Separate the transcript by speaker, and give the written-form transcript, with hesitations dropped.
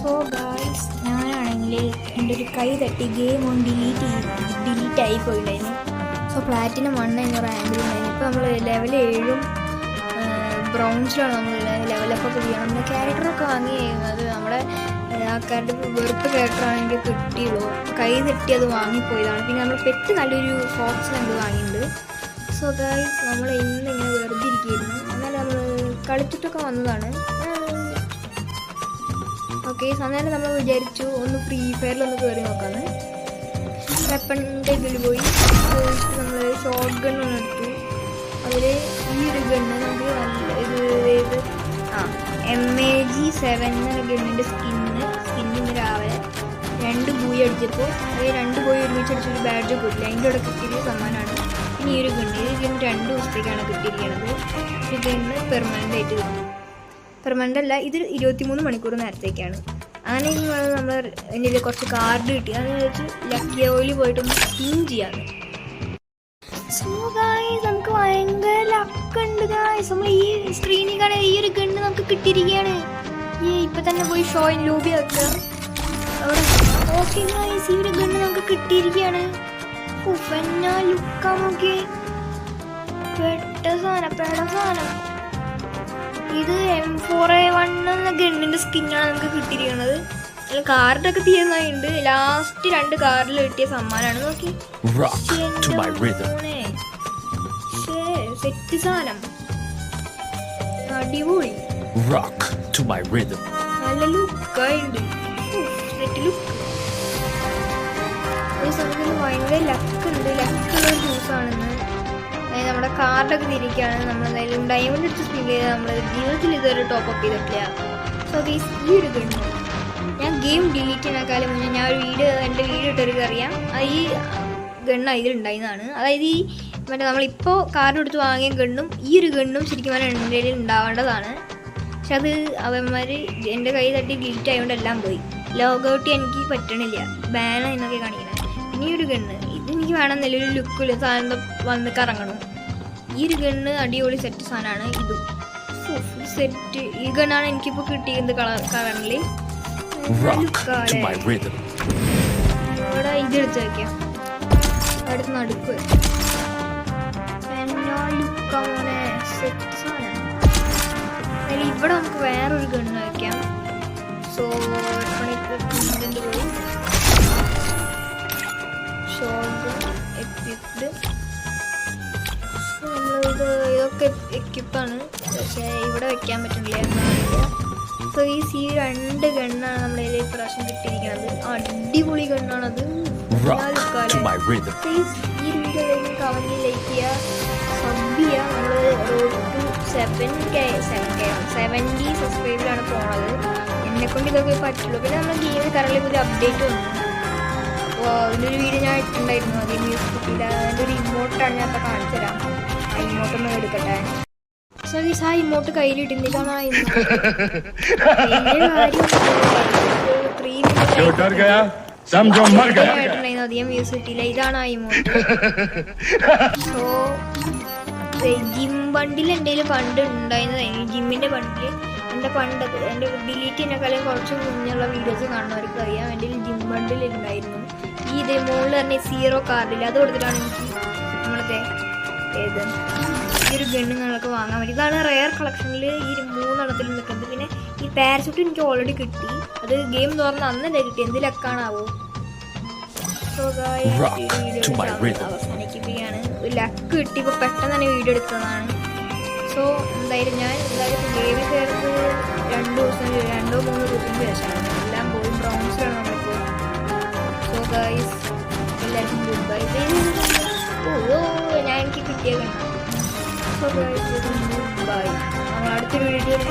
Speaker 1: So guys, ഞാനാണെങ്കിൽ എൻ്റെ ഒരു കൈ തട്ടി ഗെയിം ഡിലീറ്റ് ആയി പോയിട്ടുണ്ടായിരുന്നു. സോ പ്ലാറ്റിനം 1 എന്ന റാങ്കിലുണ്ടായിരുന്നു. ഇപ്പോൾ നമ്മൾ ലെവൽ 7 ബ്രൗൺസിലാണ് നമ്മൾ ലെവലപ്പൊക്കെ ചെയ്യണം. നമ്മൾ ക്യാരക്ടറൊക്കെ വാങ്ങി അത് നമ്മുടെ ആൾക്കാരുടെ വെറുപ്പ് ക്യാരക്ടറാണെങ്കിൽ കിട്ടിയുള്ളൂ. കൈ തട്ടി അത് വാങ്ങിപ്പോയതാണ്. പിന്നെ നമ്മൾ പെറ്റ് നല്ലൊരു ഫോക്സ് നമ്മൾ വാങ്ങിയിട്ടുണ്ട്. സോ ഗായ്സ്, നമ്മൾ ഇന്നിങ്ങനെ വെറുതെ ഇരിക്കുകയായിരുന്നു. എന്നാലും നമ്മൾ കളിച്ചിട്ടൊക്കെ വന്നതാണ്. ഓക്കെ, അന്നേരം നമ്മൾ വിചാരിച്ചു ഒന്ന് ഫ്രീ ഫയറിലൊന്ന് കയറി നോക്കാമെന്ന്. വെപ്പണിൻ്റെ ഇതിൽ പോയി നമ്മൾ ഷോർട്ട് ഗണ്ണൊന്ന് എടുത്തു. അതിൽ ഈ ഒരു ഗണ്ണ് നമുക്ക് നല്ല ഇത് MAG-7 എന്ന ഗണ്ണിൻ്റെ സ്കിന്നിന് രാവിലെ 2 ബൂയി അടിച്ചപ്പോൾ അത് 2 ബൂയി ഒരുമിച്ച് അടിച്ചൊരു ബാഡ്ജ് കിട്ടില്ല. അതിൻ്റെ കൂടെ കിട്ടിയൊരു സമ്മാനമാണ്. പിന്നെ ഈ ഒരു ഗണ്ണ് 2 ദിവസത്തേക്കാണ് കിട്ടിയിരിക്കുന്നത്. ഈ ഗണ്ണ് പെർമനൻ്റ് ആയിട്ട് കിട്ടും. പെർമനൻ്റ് അല്ല, ഇത് 23 മണിക്കൂർ നേരത്തേക്കാണ്. അങ്ങനെ നമ്മൾ ഇതിൽ കുറച്ച് കാർഡ് കിട്ടി. അതെന്ന് വെച്ച് ലക്കി ഓയിൽ പോയിട്ടൊന്ന് സ്പിൻ ചെയ്യാന്ന്. സോ ഗായ്സ്, നമുക്ക് ഭയങ്കര ലക്കുണ്ട് ഗായ്സ്. നമ്മൾ ഈ സ്ക്രീനിൽ കാണാൻ ഈ ഒരു ഗണ്ണ് നമുക്ക് കിട്ടിയിരിക്കുകയാണ്. ഇപ്പം തന്നെ പോയി ഷോയിൻ ലോബി ആക്കുക അവിടെ. ഓക്കെ ഗായ്സ്, ഈ ഒരു ഗണ്ണ് നമുക്ക് കിട്ടിയിരിക്കുകയാണ്. എന്നാ ലുക്കാ നോക്കി, പെട്ട സാധനം. ഇത് M4A1 എന്ന ഗണ്ണിൻ്റെ സ്കിന്നാണ് നമുക്ക് കിട്ടിയിരിക്കുന്നത്. അതിൽ കാർഡൊക്കെ തീരുന്നതുണ്ട്. ലാസ്റ്റ് 2 കാർഡിൽ കിട്ടിയ സമ്മാനമാണ്. നോക്കി, സെറ്റ് സാധനം, അടിപൊളി, നല്ല ലുക്കായിട്ടുണ്ട്. Set look. ഒരു സമയത്ത് ഭയങ്കര ലക്കുണ്ട്. ലക്കുള്ള ജ്യൂസാണെന്ന്. അതായത് നമ്മുടെ കാർഡൊക്കെ തിരിക്കുകയാണ്. നമ്മളെന്തായാലും ഡയമണ്ട് എടുത്ത് സ്പിൻ ചെയ്ത് നമ്മൾ ജീവിതത്തിൽ ഇതുവരെ ടോപ്പപ്പ് ചെയ്തിട്ടില്ല. സോ ഗൈസ്, ഈ ഒരു ഗണ്ണ് ഞാൻ ഗെയിം ഡിലീറ്റ് ചെയ്യുന്നേക്കാളും മുന്നേ ഞാൻ എൻ്റെ വീഡിയോ ഇട്ടവർക്ക് അറിയാം. ഈ ഗണ്ണ് ഇതിലുണ്ടായിരുന്നതാണ്. അതായത് ഈ മറ്റേ നമ്മളിപ്പോൾ കാർഡ് എടുത്ത് വാങ്ങിയ ഗണ്ണും ഈ ഒരു ഗണ്ണും ശരിക്കും പറഞ്ഞാൽ എൻ്റെ കയ്യിൽ ഉണ്ടാവേണ്ടതാണ്. പക്ഷെ അത് അവന്മാർ എൻ്റെ കൈ തട്ടി ഡിലീറ്റ് ആയതുകൊണ്ട് എല്ലാം പോയി. ലോഗൗട്ട് എനിക്ക് പറ്റണില്ല, ബാൻ എന്നൊക്കെ കാണിക്കുന്നത്. പിന്നെ ഈ ഒരു ഗണ്ണ് ഇതെനിക്ക് വേണം, നല്ലൊരു ലുക്കിൽ സാധനം വന്ന് കറങ്ങണം. ഈ ഒരു ഗണ്ണ് അടിപൊളി സെറ്റ് സാധനമാണ്. ഇതും സെറ്റ്. ഈ ഗണ്ണാണ് എനിക്കിപ്പോൾ കിട്ടിയത് കളറിൽ. ഇവിടെ ഇതെടുത്ത് വയ്ക്കാം, അടുത്ത് നടുക്ക് സെറ്റ് സാധനം. അതിൽ ഇവിടെ നമുക്ക് വേറൊരു ഗണ്ണ് വയ്ക്കാം. സോ ഇതിൻ്റെ പോയി ഇതൊക്കെ എക്യുപ്പാണ്, പക്ഷേ ഇവിടെ വെക്കാൻ പറ്റുന്നില്ല എന്നറിയില്ല. സോ ഈ 2 ഗണ്ണാണ് നമ്മളതിൽ പ്രാവശ്യം കിട്ടിയിരിക്കുന്നത്. അടിപൊളി ഗണ്ണാണത്. ഈ വീഡിയോ കമന്റിൽ ലൈക്ക് ചെയ്യുക, സബ് ചെയ്യുക. നമ്മൾ റോഡ് ടു 70 സബ്സ്ക്രൈബിലാണ് പോണത്. എന്നെക്കൊണ്ട് ഇതൊക്കെ പറ്റുള്ളൂ. പിന്നെ നമ്മൾ ഗെയിമിൽ കറങ്ങി ഒരു അപ്ഡേറ്റ് വന്നു. അപ്പോൾ അതിലൊരു വീഡിയോ ഞാൻ ഇട്ടുണ്ടായിരുന്നു. അതേ മ്യൂസിക് കിട്ടിയില്ല. അതിൻ്റെ ഒരു ഇമോട്ടാണ് ഞാൻ ഇപ്പോൾ കാണിച്ചു തരാം. ആ ഇമോട്ടൊന്ന് എടുക്കട്ടെ. സോ ഗൈസ്, ആ ഇമോട്ട് കയ്യിലിട്ടില്ല. ഇതാണ് ആ ഇമോട്ട്. അധികം വ്യൂസ് കിട്ടിയില്ല. ഇതാണ് ആ ഇമോട്ട്. സോ ജിം ബണ്ടിൽ എൻ്റെ പണ്ട് ഉണ്ടായിരുന്നതായിരുന്നു. ജിമ്മിൻ്റെ ബണ്ടിൽ എൻ്റെ ഡിലീറ്റ് ചെയ്യുന്നേക്കാളും കുറച്ച് മുന്നുള്ള വീഡിയോസ് കാണുന്നവർക്ക് അറിയാം. എൻ്റെ ജിം ബണ്ടിൽ ഉണ്ടായിരുന്നു. ഈ ഇതേ മുകളിൽ തന്നെ 0 കാർഡിൽ അത് കൊടുത്തിട്ടാണ് എനിക്ക് നമ്മളത്തെ ഈ ഒരു ഗണ്ണ് നിങ്ങൾക്ക് വാങ്ങാൻ പറ്റും. ഇതാണ് റെയർ കളക്ഷനിൽ ഈ 3 എണ്ണത്തിൽ നിൽക്കുന്നത്. പിന്നെ ഈ പാരഷൂട്ട് എനിക്ക് ഓൾറെഡി കിട്ടി. അത് ഗെയിം തുറന്ന് അന്ന് തന്നെ കിട്ടി. എന്ത് ലക്കാണാവോ. സോ അവസാനിക്കുകയാണ്. ഒരു ലക്ക് കിട്ടി. ഇപ്പോൾ പെട്ടെന്ന് തന്നെ വീഡിയോ എടുത്തതാണ്. സോ എന്തായാലും ഞാൻ ഗെയിമിൽ കയറുന്നത് 2 ദിവസം 2-3 ദിവസത്തിന് ശേഷമാണ്. എല്ലാം പോയി ബ്രൗൺസിലാണ് നമ്മളിപ്പോൾ. സോ ഗൈസ്, എല്ലാവർക്കും ഗുഡ് ബൈ. ഞാൻ എനിക്ക് കിട്ടിയ കണ്ടാണ്. So guys, good bye. നമ്മൾ അടുത്തൊരു വീഡിയോയിൽ